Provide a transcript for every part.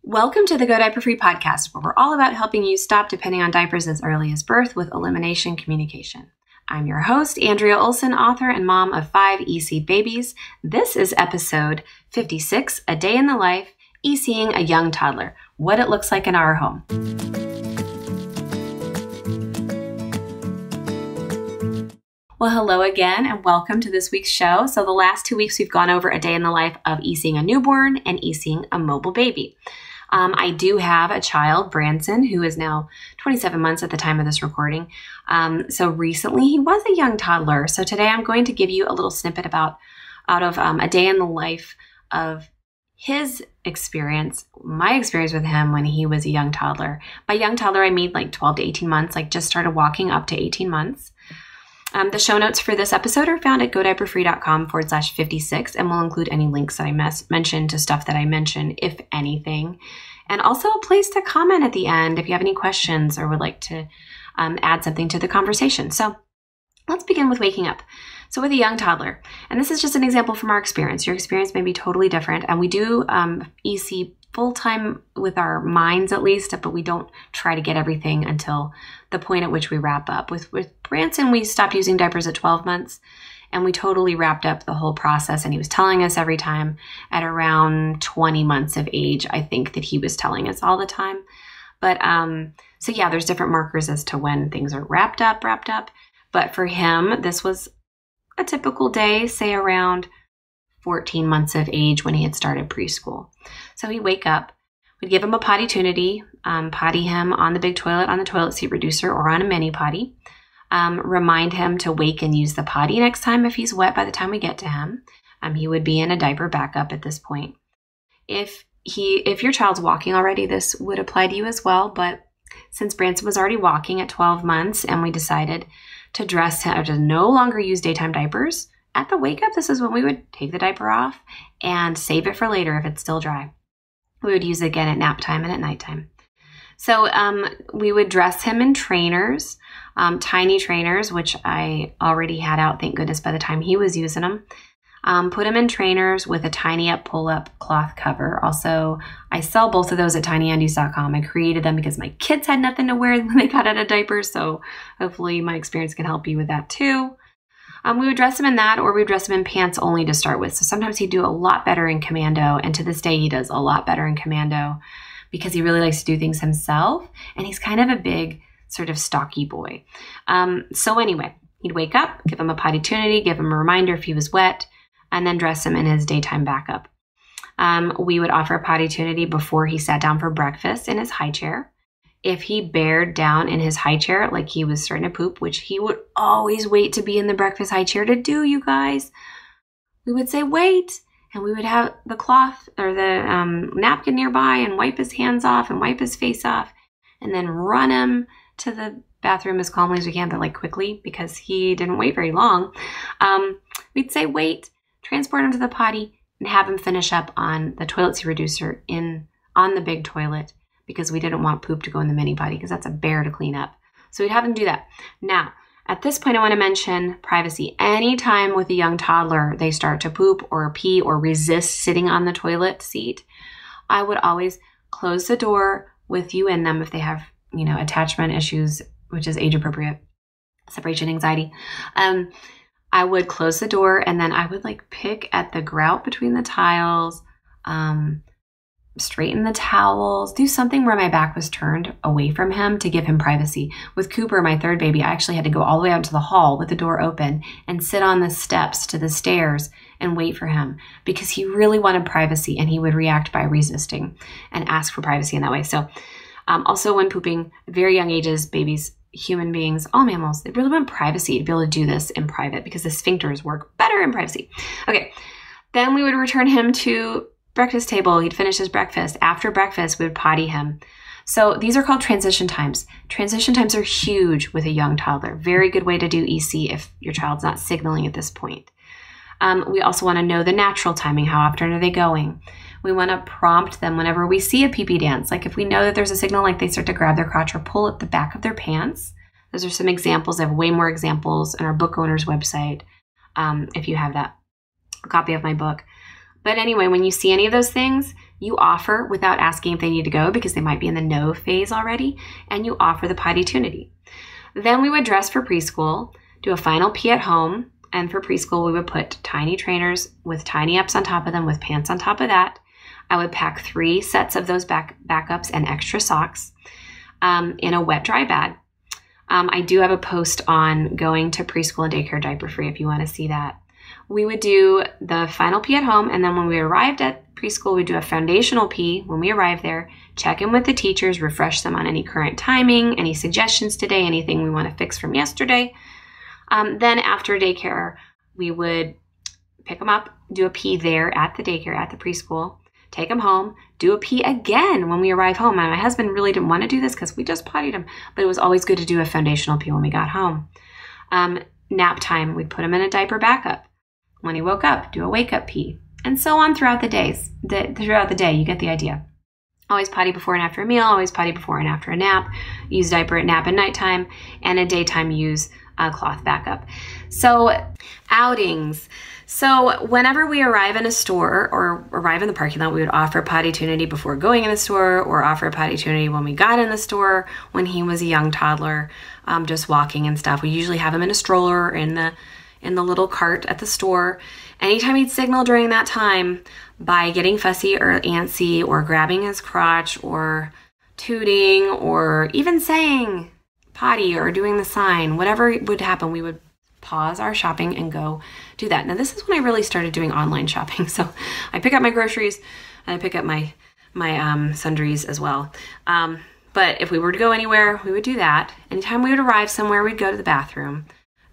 Welcome to the Go Diaper-Free podcast, where we're all about helping you stop depending on diapers as early as birth with Elimination communication. I'm your host, Andrea Olson, author and mom of 5 EC babies. This is episode 56, A Day in the Life, ECing a Young Toddler, what it looks like in our home. Well, hello again, and welcome to this week's show. So the last 2 weeks, we've gone over a day in the life of ECing a newborn and ECing a mobile baby. I do have a child, Branson, who is now 27 months at the time of this recording. So recently he was a young toddler. So today I'm going to give you a little snippet out of a day in the life of his experience, my experience with him when he was a young toddler. By young toddler, I mean like 12 to 18 months, like just started walking up to 18 months. The show notes for this episode are found at godiaperfree.com/56, and we'll include any links that I mentioned to stuff that I mentioned, if anything. And also a place to comment at the end if you have any questions or would like to add something to the conversation. So let's begin with waking up. So with a young toddler, and this is just an example from our experience. Your experience may be totally different, and we do EC full-time with our minds at least, but we don't try to get everything until the point at which we wrap up. With Branson, we stopped using diapers at 12 months, and we totally wrapped up the whole process, and he was telling us every time at around 20 months of age, I think that he was telling us all the time. But so yeah, there's different markers as to when things are wrapped up. But for him, this was a typical day, say around 14 months of age when he had started preschool. So he'd wake up, we'd give him a potty-tunity, potty him on the big toilet, on the toilet seat reducer, or on a mini potty. Remind him to wake and use the potty next time if he's wet by the time we get to him. He would be in a diaper backup at this point. If your child's walking already, this would apply to you as well, but since Branson was already walking at 12 months and we decided to dress him, or to no longer use daytime diapers, at the wake up, this is when we would take the diaper off and save it for later if it's still dry. We would use it again at nap time and at nighttime. So we would dress him in trainers, tiny trainers, which I already had out, thank goodness, by the time he was using them. Put him in trainers with a tiny up, pull up cloth cover. Also, I sell both of those at tinyundies.com. I created them because my kids had nothing to wear when they got out of diapers. So hopefully my experience can help you with that too. We would dress him in that, or we would dress him in pants only to start with. So sometimes he'd do a lot better in commando. And to this day, he does a lot better in commando because he really likes to do things himself. And he's kind of a big sort of stocky boy. So anyway, he'd wake up, give him a potty-tunity, give him a reminder if he was wet, and then dress him in his daytime backup. We would offer a potty-tunity before he sat down for breakfast in his high chair. If he bared down in his high chair like he was starting to poop, which he would always wait to be in the breakfast high chair to do, you guys, we would say, wait, and we would have the cloth or the napkin nearby and wipe his hands off and wipe his face off and then run him to the bathroom as calmly as we can, but like quickly because he didn't wait very long. We'd say, wait, transport him to the potty and have him finish up on the toilet seat reducer on the big toilet because we didn't want poop to go in the mini potty because that's a bear to clean up. So we'd have him do that. Now, at this point, I want to mention privacy. Anytime with a young toddler, they start to poop or pee or resist sitting on the toilet seat, I would always close the door with you in them if they have, attachment issues, which is age appropriate, separation anxiety. I would close the door and then I would pick at the grout between the tiles, straighten the towels, do something where my back was turned away from him to give him privacy. With Cooper, my third baby, I actually had to go all the way out to the hall with the door open and sit on the steps to the stairs and wait for him because he really wanted privacy and he would react by resisting and ask for privacy in that way. So also when pooping, very young ages, babies, human beings, all mammals, they really want privacy to be able to do this in private because the sphincters work better in privacy. Okay, then we would return him to breakfast table. He'd finish his breakfast. After breakfast, we would potty him. So these are called transition times. Transition times are huge with a young toddler. Very good way to do EC if your child's not signaling at this point. We also want to know the natural timing. How often are they going? We want to prompt them whenever we see a pee-pee dance. Like if we know that there's a signal, like they start to grab their crotch or pull at the back of their pants. Those are some examples. I have way more examples on our book owner's website if you have that, a copy of my book. But anyway, when you see any of those things, You offer without asking if they need to go because they might be in the no phase already, and you offer the potty-tunity. Then we would dress for preschool, do a final pee at home, and for preschool we would put tiny trainers with tiny ups on top of them with pants on top of that. I would pack 3 sets of those backups and extra socks in a wet dry bag. I do have a post on going to preschool and daycare diaper-free if you want to see that. We would do the final pee at home, and then when we arrived at preschool, we'd do a foundational pee when we arrived there, check in with the teachers, refresh them on any current timing, any suggestions today, anything we want to fix from yesterday. Then after daycare, we would pick them up, do a pee there at the daycare, at the preschool, take them home, do a pee again when we arrive home. And my husband really didn't want to do this because we just pottied him, but it was always good to do a foundational pee when we got home. Nap time, we'd put him in a diaper backup. When he woke up, do a wake-up pee, and so on throughout the days. Throughout the day, you get the idea. Always potty before and after a meal, always potty before and after a nap, use diaper at nap and nighttime, and at daytime use a cloth backup. So outings. So whenever we arrive in a store or arrive in the parking lot, we would offer potty-tunity before going in the store or offer potty-tunity when we got in the store when he was a young toddler, just walking and stuff. We usually have him in a stroller or in the little cart at the store. Anytime he'd signal during that time by getting fussy or antsy or grabbing his crotch or tooting or even saying potty or doing the sign, whatever would happen, we would pause our shopping and go do that. Now this is when I really started doing online shopping. So I pick up my groceries and I pick up my sundries as well. But if we were to go anywhere, we would do that. Anytime we would arrive somewhere, we'd go to the bathroom,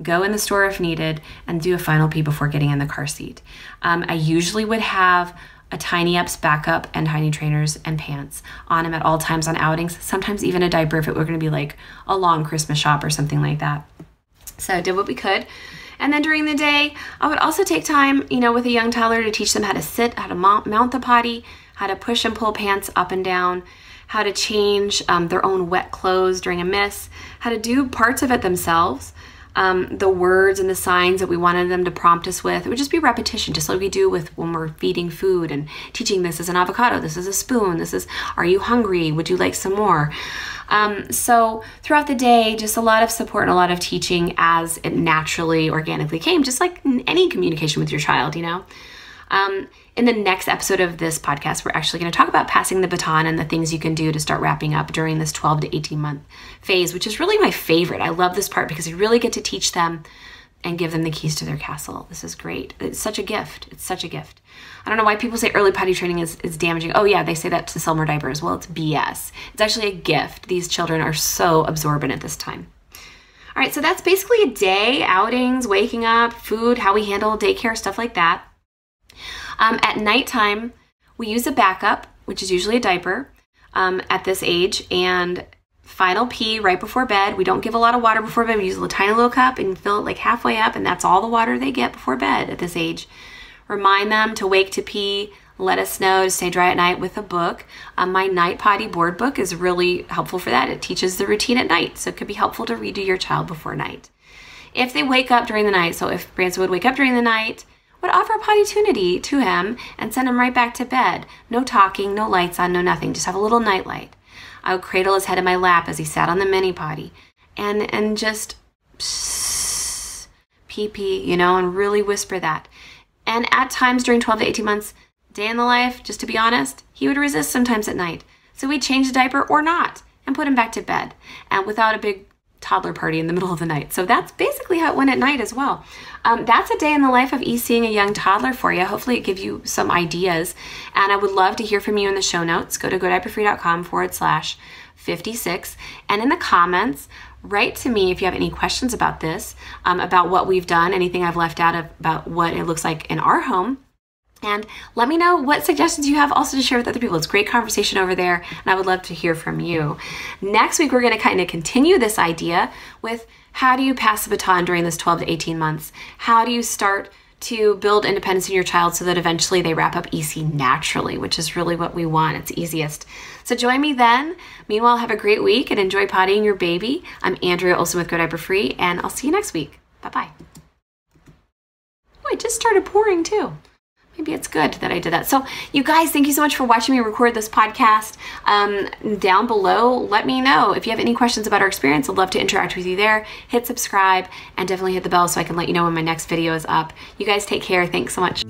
go in the store if needed, and do a final pee before getting in the car seat. I usually would have a tiny ups backup and tiny trainers and pants on him at all times on outings, sometimes even a diaper if it were going to be like a long Christmas shop or something like that. So did what we could. And then during the day, I would also take time, with a young toddler to teach them how to sit, how to mount the potty, how to push and pull pants up and down, how to change their own wet clothes during a miss, how to do parts of it themselves. The words and the signs that we wanted them to prompt us with. It would just be repetition, just like we do with when we're feeding food and teaching this is an avocado, this is a spoon, this is, are you hungry? Would you like some more? So throughout the day, just a lot of support and a lot of teaching as it naturally, organically came, just like any communication with your child, In the next episode of this podcast, we're actually going to talk about passing the baton and the things you can do to start wrapping up during this 12 to 18 month phase, which is really my favorite. I love this part because you really get to teach them and give them the keys to their castle. This is great. It's such a gift. It's such a gift. I don't know why people say early potty training is damaging. Oh yeah, they say that to sell more diapers. Well, it's BS. It's actually a gift. These children are so absorbent at this time. All right, so that's basically a day, outings, waking up, food, how we handle daycare, stuff like that. At nighttime, we use a backup, which is usually a diaper at this age, and final pee right before bed. We don't give a lot of water before bed. We use a tiny little cup and fill it like halfway up, and that's all the water they get before bed at this age. Remind them to wake to pee, let us know to stay dry at night with a book. My night potty board book is really helpful for that. It teaches the routine at night, so it could be helpful to read to your child before night. If they wake up during the night, so if Branson would wake up during the night, would offer potty-tunity to him and send him right back to bed. No talking, no lights on, no nothing, just have a little night light. I would cradle his head in my lap as he sat on the mini potty and just pee, and really whisper that. And at times during 12 to 18 months, day in the life, just to be honest, he would resist sometimes at night. So we'd change the diaper or not and put him back to bed and without a big toddler party in the middle of the night. So that's basically how it went at night as well. That's a day in the life of ECing a young toddler for you. Hopefully it gives you some ideas. And I would love to hear from you in the show notes. Go to godiaperfree.com/56. And in the comments, write to me if you have any questions about this, about what we've done, anything I've left out about what it looks like in our home. And let me know what suggestions you have also to share with other people. It's great conversation over there, and I would love to hear from you. Next week, we're going to kind of continue this idea with how do you pass the baton during this 12 to 18 months? How do you start to build independence in your child so that eventually they wrap up EC naturally, which is really what we want. It's easiest. So join me then. Meanwhile, have a great week and enjoy pottying your baby. I'm Andrea Olson with Go Diaper Free, and I'll see you next week. Bye-bye. Oh, it just started pouring too. maybe it's good that I did that. So you guys, thank you so much for watching me record this podcast. Down below, let me know if you have any questions about our experience. I'd love to interact with you there. Hit subscribe and definitely hit the bell so I can let you know when my next video is up. You guys take care. Thanks so much.